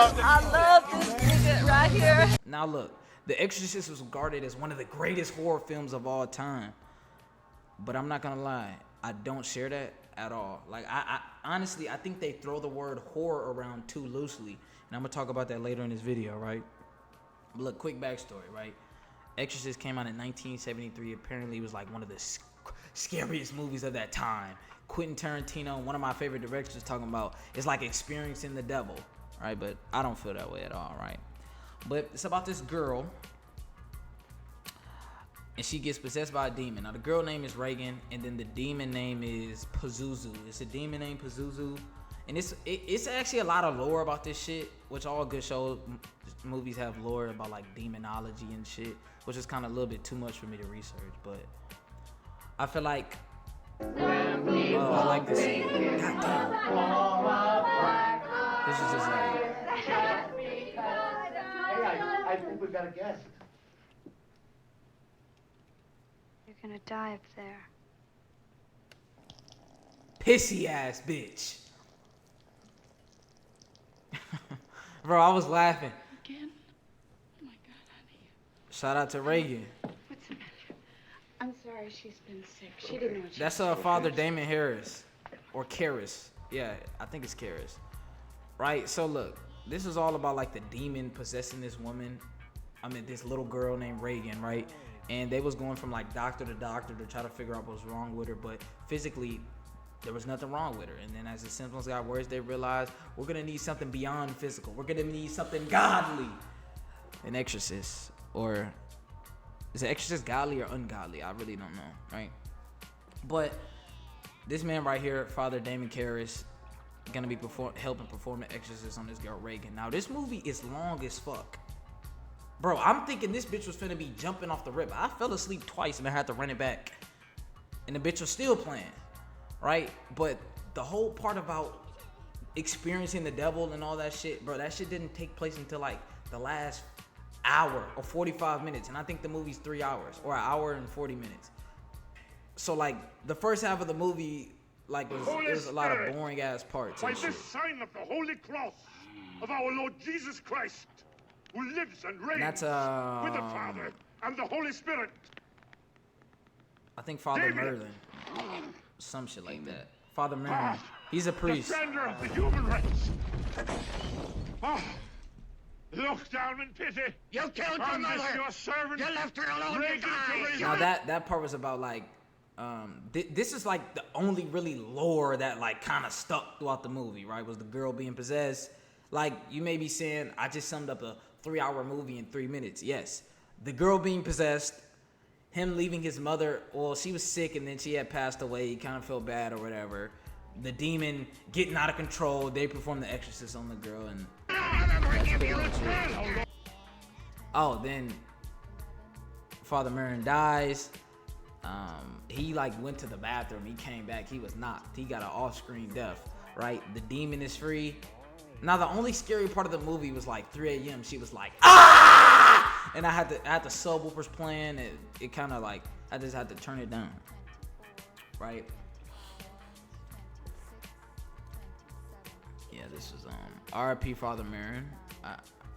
I love this nigga right here. Now look, The Exorcist was regarded as one of the greatest horror films of all time. But I'm not gonna lie, I don't share that at all. Like I honestly, I think they throw the word horror around too loosely. And I'm gonna talk about that later in this video, right? But look, quick backstory, right? Exorcist came out in 1973. Apparently, it was like one of the scariest movies of that time. Quentin Tarantino, one of my favorite directors, talking about it's like experiencing the devil, right? But I don't feel that way at all, right? But it's about this girl, and she gets possessed by a demon. Now the girl name is Reagan, and then the demon name is Pazuzu. It's a demon named Pazuzu, and it's actually a lot of lore about this shit, which all good movies have lore about like demonology and shit, which is kind of a little bit too much for me to research. But I feel like, I like this scene. God damn. This is just like. Hey, I think we've got a guest. You're gonna die up there. Pissy ass bitch. Bro, I was laughing. Again? Oh my God, honey. Shout out to Reagan. What's the matter? I'm sorry she's been sick. She didn't know what she That's was Father Damon Harris. Or Karras. Yeah, I think it's Karras. Right? So look, this is all about like the demon possessing this woman. I mean, this little girl named Reagan, right? And they was going from like doctor to doctor to try to figure out what was wrong with her, but physically there was nothing wrong with her. And then as the symptoms got worse, they realized we're gonna need something beyond physical. We're gonna need something godly. An exorcist. Or is an exorcist godly or ungodly? I really don't know, right? But this man right here, Father Damon Karras, gonna be helping perform the exorcist on this girl Reagan. Now this movie is long as fuck. Bro, I'm thinking this bitch was finna be jumping off the rip. I fell asleep twice and I had to run it back. And the bitch was still playing, right? But the whole part about experiencing the devil and all that shit, bro, that shit didn't take place until like the last hour or 45 minutes. And I think the movie's 3 hours or an hour and 40 minutes. So like the first half of the movie, like there's a lot of boring ass parts. By this sign of the Holy Cross of our Lord Jesus Christ, who lives and reigns with the Father and the Holy Spirit. I think Father Merlin, some shit like that. Father Merlin, he's a priest. Defender of the human race. Look down in pity. You killed your mother. Your servant. You left her alone to die. Now that part was about like, this is like the only really lore that like kind of stuck throughout the movie, right? Was the girl being possessed. Like you may be saying, I just summed up a 3-hour movie in 3 minutes. Yes, the girl being possessed, him leaving his mother. Well, she was sick and then she had passed away. He kind of felt bad or whatever. The demon getting out of control. They perform the exorcist on the girl and. Oh, then Father Merlin dies. He like went to the bathroom. He came back. He was knocked. He got an off-screen death. Right. The demon is free. Now the only scary part of the movie was like 3 a.m. She was like, ah! And I had the subwoofers playing. It kind of like I just had to turn it down. Right. Yeah, this was R.I.P. Father Merlin.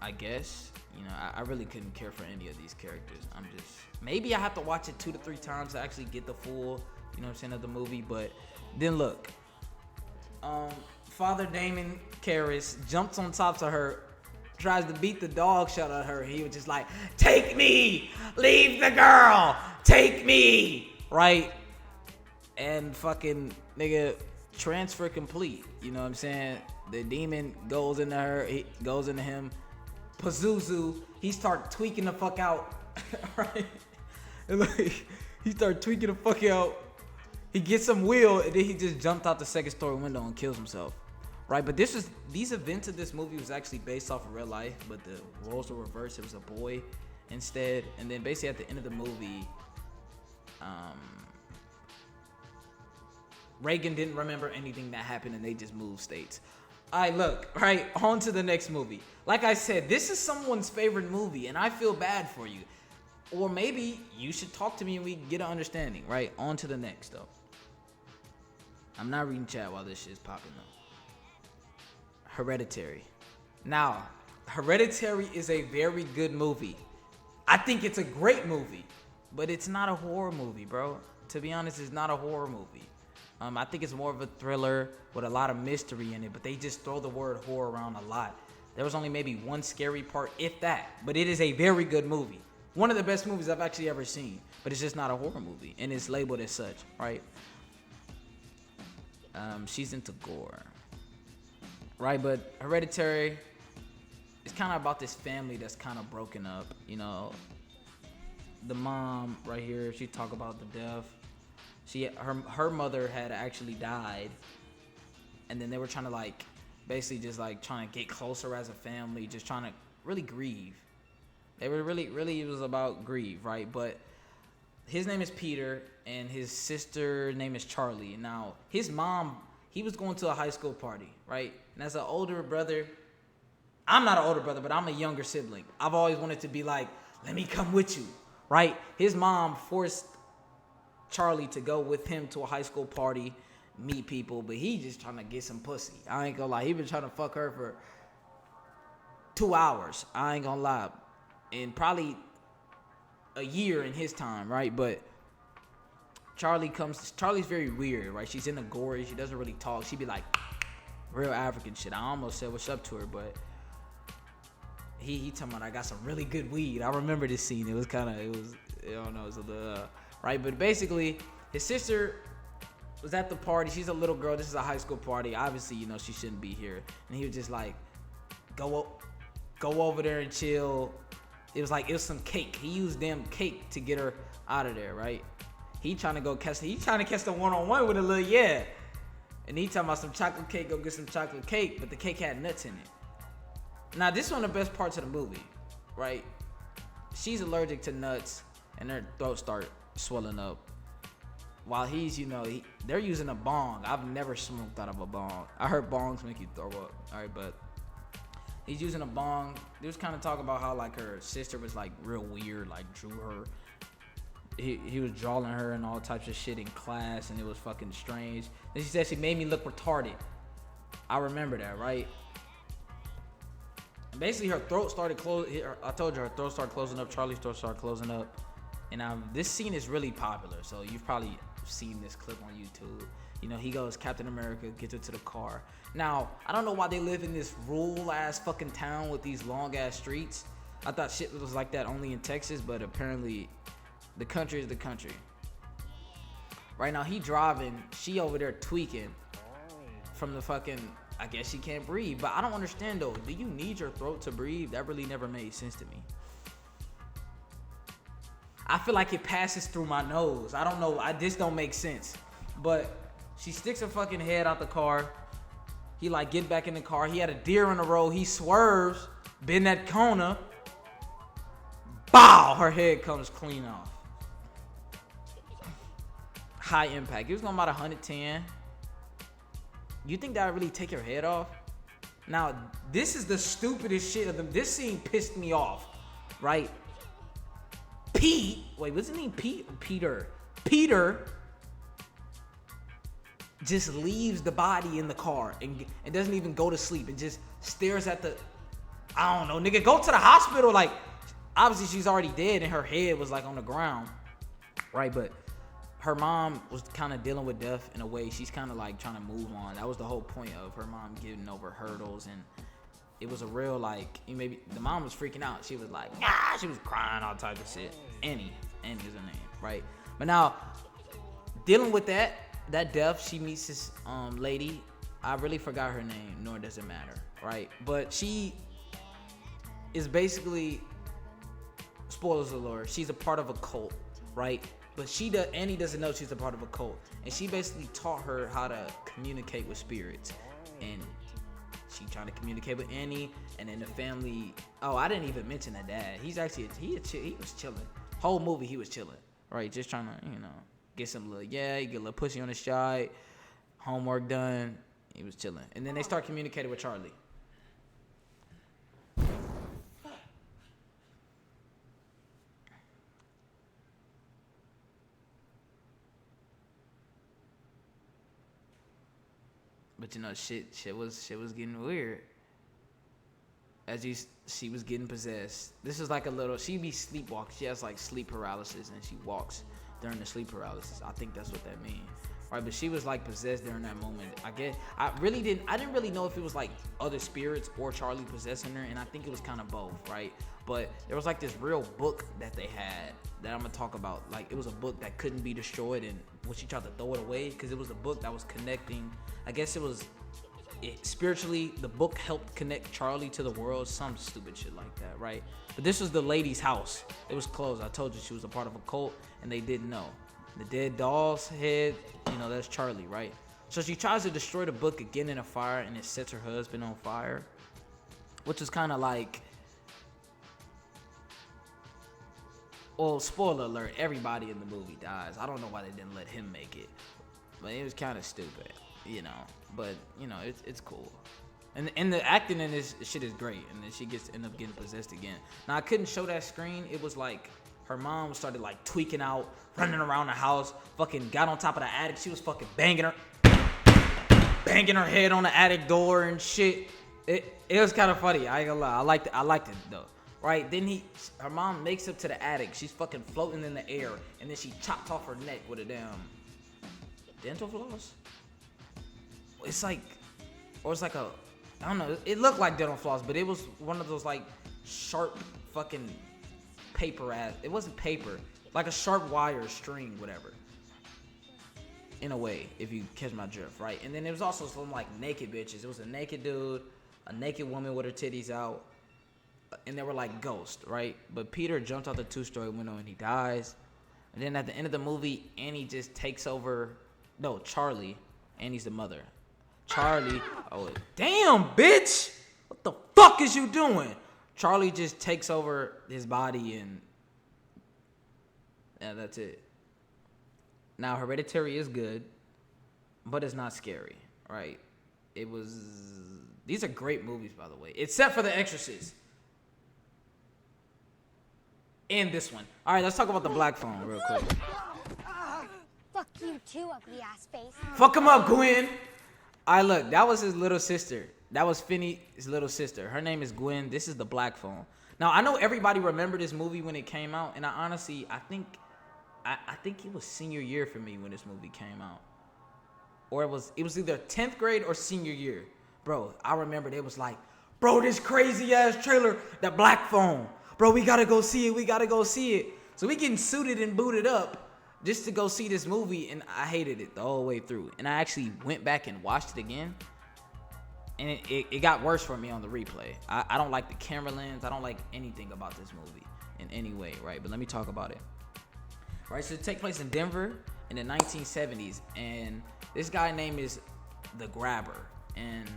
I guess, you know, I really couldn't care for any of these characters. I'm just, maybe I have to watch it 2 to 3 times to actually get the full, you know what I'm saying, of the movie. But then look, Father Damon Karras jumps on top of her, tries to beat the dog shit out of her. He was just like, take me, leave the girl, take me, right? And fucking nigga, transfer complete. You know what I'm saying? The demon goes into her, he goes into him. Pazuzu, he start tweaking the fuck out, right? And like, he start tweaking the fuck out. He gets some wheel, and then he just jumped out the second story window and kills himself, right? But these events of this movie was actually based off of real life, but the roles were reversed. It was a boy instead, and then basically at the end of the movie, Reagan didn't remember anything that happened, and they just moved states. All right, look, right, on to the next movie. Like I said, this is someone's favorite movie, and I feel bad for you. Or maybe you should talk to me and we can get an understanding, right? On to the next, though. I'm not reading chat while this shit's popping, though. Hereditary. Now, Hereditary is a very good movie. I think it's a great movie, but it's not a horror movie, bro. To be honest, it's not a horror movie. I think it's more of a thriller with a lot of mystery in it, but they just throw the word horror around a lot. There was only maybe one scary part, if that, but it is a very good movie. One of the best movies I've actually ever seen, but it's just not a horror movie, and it's labeled as such, right? She's into gore, right? But Hereditary, it's kind of about this family that's kind of broken up, you know. The mom right here, she talk about the death. Her mother had actually died, and then they were trying to like basically just like trying to get closer as a family, just trying to really grieve. They were really it was about grieve, right? But his name is Peter and his sister name is Charlie. Now his mom, he was going to a high school party, right? And as an older brother, I'm not an older brother, but I'm a younger sibling. I've always wanted to be like, let me come with you, right? His mom forced Charlie to go with him to a high school party, meet people, but he just trying to get some pussy. I ain't gonna lie. He been trying to fuck her for 2 hours. I ain't gonna lie. And probably a year in his time, right? But Charlie's very weird, right? She's in the gory. She doesn't really talk. She be like real African shit. I almost said what's up to her, but he talking about I got some really good weed. I remember this scene. It was I don't know, it was a little, right? But basically, his sister was at the party. She's a little girl. This is a high school party. Obviously, you know, she shouldn't be here. And he was just like, go over there and chill. It was some cake. He used damn cake to get her out of there, right? He trying to catch the one-on-one with a little, yeah. And he talking about some chocolate cake, go get some chocolate cake, but the cake had nuts in it. Now, this is one of the best parts of the movie, right? She's allergic to nuts, and her throat start swelling up. While he's, you know, they're using a bong. I've never smoked out of a bong. I heard bongs make you throw up. All right, but he's using a bong. They was kind of talking about how, like, her sister was, like, real weird, like, drew her. He was drawing her and all types of shit in class, and it was fucking strange. Then she said she made me look retarded. I remember that, right? And basically, her throat started closing. I told you her throat started closing up. Charlie's throat started closing up. And this scene is really popular, so you've probably seen this clip on YouTube. You know, he goes, Captain America gets into the car. Now, I don't know why they live in this rural ass fucking town with these long ass streets. I thought shit was like that only in Texas, but apparently the country is the country. Right now, he driving, she over there tweaking from the fucking, I guess she can't breathe. But I don't understand though, do you need your throat to breathe? That really never made sense to me. I feel like it passes through my nose. I don't know, this don't make sense. But she sticks her fucking head out the car. He like get back in the car. He had a deer in the road. He swerves, bend that corner. Bow! Her head comes clean off. High impact. He was going about 110. You think that would really take your head off? Now, this is the stupidest shit of them. This scene pissed me off, right? What's his name? Peter just leaves the body in the car and doesn't even go to sleep and just stares at the, I don't know, nigga, go to the hospital. Like, obviously she's already dead and her head was like on the ground, right? But her mom was kind of dealing with death in a way. She's kind of like trying to move on. That was the whole point of her mom getting over hurdles, and it was a real like, maybe the mom was freaking out. She was like, she was crying, all types of shit. Annie is her name, right? But now, dealing with that death, she meets this lady. I really forgot her name, nor does it matter, right? But she is basically, spoilers alert, she's a part of a cult, right? But Annie doesn't know she's a part of a cult, and she basically taught her how to communicate with spirits, and she trying to communicate with Annie, and then the family. Oh, I didn't even mention the dad. He's actually he was chilling. Whole movie he was chilling, right? Just trying to, you know, get some little, get a little pussy on the side, homework done. He was chilling, and then they start communicating with Charlie. But you know, shit was getting weird. she was getting possessed. This is like a little. She be sleepwalking. She has like sleep paralysis, and she walks during the sleep paralysis. I think that's what that means. Right, but she was like possessed during that moment. I didn't really know if it was like other spirits or Charlie possessing her, and I think it was kind of both, right? But there was like this real book that they had that I'm gonna talk about. Like it was a book that couldn't be destroyed, and when she tried to throw it away, because it was a book that was connecting. I guess spiritually, the book helped connect Charlie to the world, some stupid shit like that, right? But this was the lady's house. It was closed. I told you she was a part of a cult, and they didn't know. The dead doll's head, that's Charlie, right? So she tries to destroy the book again in a fire, and it sets her husband on fire, which is kind of like, well, spoiler alert, everybody in the movie dies. I don't know why they didn't let him make it, but it was kind of stupid, but it's cool. And the acting in this shit is great, and then she end up getting possessed again. Now I couldn't show that screen. It was like her mom started like tweaking out, running around the house, fucking got on top of the attic. She was fucking banging her head on the attic door and shit. It was kind of funny. I ain't gonna lie. I liked it though. Right? Then her mom makes it to the attic. She's fucking floating in the air, and then she chops off her neck with a damn dental floss. It's like I don't know. It looked like dental floss, but it was one of those like sharp fucking paper ass. It wasn't paper, like a sharp wire, string, whatever. In a way, if you catch my drift, right? And then there was also some like naked bitches. It was a naked dude, a naked woman with her titties out, and they were like ghosts, right? But Peter jumped out the 2-story window and he dies. And then at the end of the movie, Annie just takes over. No, Charlie. Annie's the mother. Charlie. Oh, damn, bitch! What the fuck is you doing? Charlie just takes over his body and that's it. Now, Hereditary is good, but it's not scary, right? These are great movies, by the way, except for The Exorcist. And this one. All right, let's talk about the black phone real quick. Fuck you too, ugly ass face. Fuck him up, Gwen. All right, look, that was his little sister. That was Finney's little sister. Her name is Gwen. This is the black phone. Now, I know everybody remembered this movie when it came out, and I think it was senior year for me when this movie came out. Or it was either 10th grade or senior year. Bro, I remember it was like, bro, this crazy ass trailer, the black phone. Bro, we gotta go see it. So we getting suited and booted up just to go see this movie, and I hated it the whole way through. And I actually went back and watched it again, and it got worse for me on the replay. I don't like the camera lens. I don't like anything about this movie in any way, right? But let me talk about it. Right, so it takes place in Denver in the 1970s, and this guy name is the Grabber, and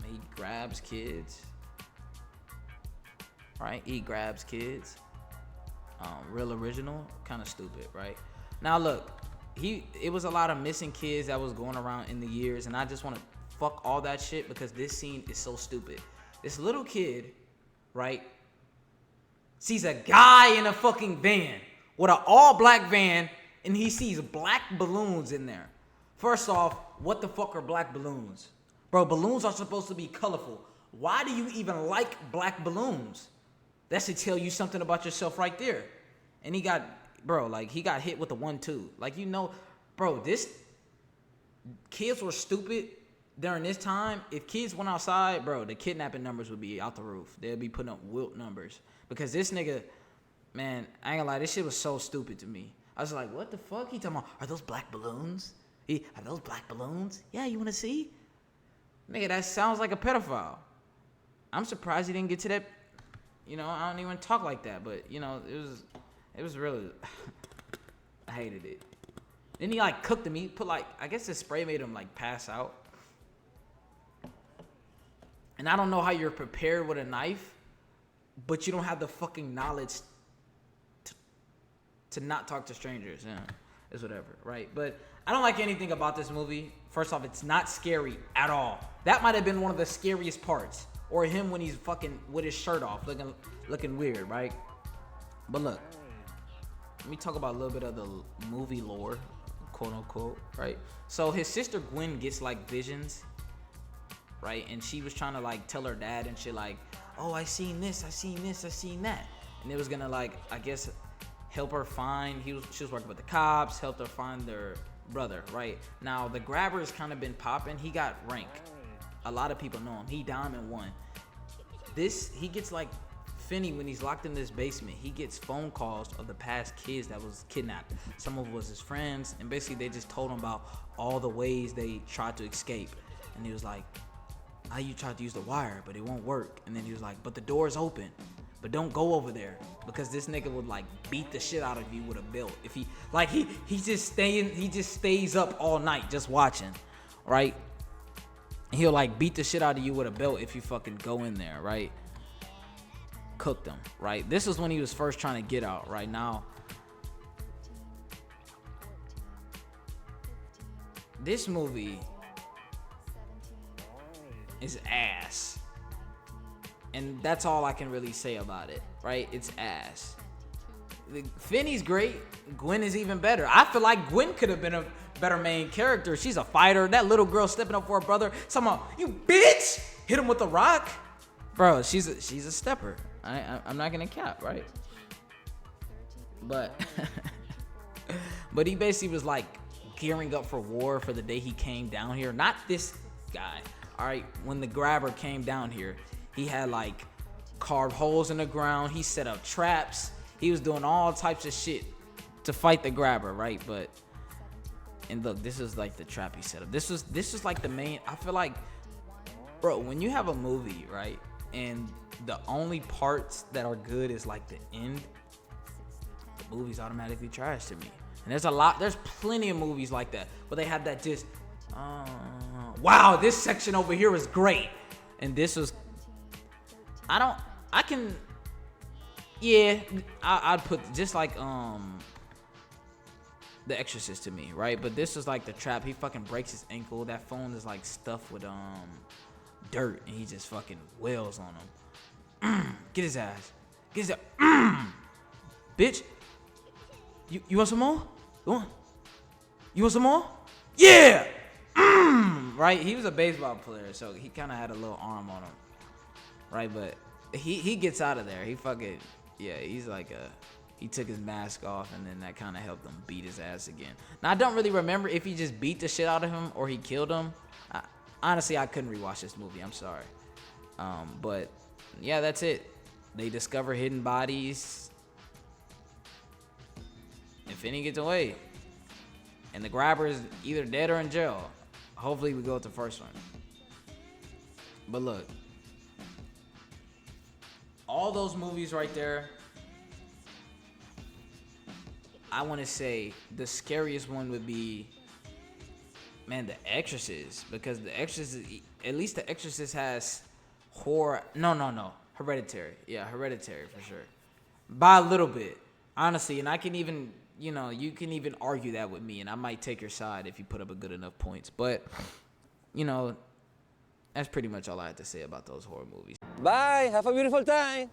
he grabs kids. Right, he grabs kids. Real original, kind of stupid, right? Now look, it was a lot of missing kids that was going around in the years, and I just want to fuck all that shit because this scene is so stupid. This little kid, right, sees a guy in a fucking van with an all-black van, and he sees black balloons in there. First off, what the fuck are black balloons? Bro, balloons are supposed to be colorful. Why do you even like black balloons? That should tell you something about yourself right there. And he got hit with a 1-2. Like, bro, kids were stupid during this time. If kids went outside, bro, the kidnapping numbers would be out the roof. They'd be putting up wilt numbers. Because this nigga, man, I ain't gonna lie, this shit was so stupid to me. I was like, what the fuck? He talking about, are those black balloons? Are those black balloons? Yeah, you wanna see? Nigga, that sounds like a pedophile. I'm surprised he didn't get to that. I don't even talk like that, but it was really, I hated it. Then he like cooked him. He put I guess the spray made him like pass out. And I don't know how you're prepared with a knife, but you don't have the fucking knowledge to not talk to strangers. Yeah, it's whatever, right? But I don't like anything about this movie. First off, it's not scary at all. That might have been one of the scariest parts. Or him when he's fucking with his shirt off, looking weird, right? But look, let me talk about a little bit of the movie lore, quote unquote, right? So his sister Gwen gets like visions, right? And she was trying to like tell her dad and shit like, oh, I seen this, I seen this, I seen that. And it was gonna like, I guess, help her find, she was working with the cops, helped her find their brother, right? Now the grabber's kind of been popping. He got rank. A lot of people know him. He Diamond 1. He gets like Finney when he's locked in this basement. He gets phone calls of the past kids that was kidnapped. Some of it was his friends, and basically they just told him about all the ways they tried to escape. And he was like, "How you tried to use the wire, but it won't work." And then he was like, "But the door's open, but don't go over there because this nigga would like beat the shit out of you with a belt if he like he just stays up all night just watching, right? He'll like beat the shit out of you with a belt if you fucking go in there, right? Cooked him, right? This was when he was first trying to get out. Right now, this movie is ass, and that's all I can really say about it, right? It's ass. Finney's great. Gwen is even better. I feel like Gwen could have been a better main character. She's a fighter. That little girl stepping up for her brother. Somehow, you bitch, hit him with a rock, bro. She's a stepper. I'm not gonna cap, right? But but he basically was like gearing up for war for the day he came down here. Not this guy. All right, when the grabber came down here, he had like carved holes in the ground. He set up traps. He was doing all types of shit to fight the grabber, right? But and look, this is like the trap he set up. This is like the main. I feel like, bro, when you have a movie, right, and the only parts that are good is like the end, the movie's automatically trash to me. And there's plenty of movies like that where they have that just, wow, this section over here is great, and this was, I'd put just like The Exorcist to me, right? But this is like the trap. He fucking breaks his ankle. That phone is like stuffed with dirt, and he just fucking wails on him. Get his ass. Get his ass. Bitch. You want some more? You want some more? Yeah. Right? He was a baseball player, so he kind of had a little arm on him, right? But he gets out of there. He fucking, yeah, he's like he took his mask off, and then that kind of helped him beat his ass again. Now, I don't really remember if he just beat the shit out of him or he killed him. Honestly, I couldn't rewatch this movie. I'm sorry. But yeah, that's it. They discover hidden bodies, and Finney gets away, and the grabber is either dead or in jail. Hopefully, we go with the first one. But look, all those movies right there, I want to say the scariest one would be, man, The Exorcist, because The Exorcist, at least The Exorcist has horror. No, Hereditary. Yeah, Hereditary for sure. By a little bit, honestly, and I can even, you can even argue that with me, and I might take your side if you put up a good enough points. But, that's pretty much all I had to say about those horror movies. Bye, have a beautiful time.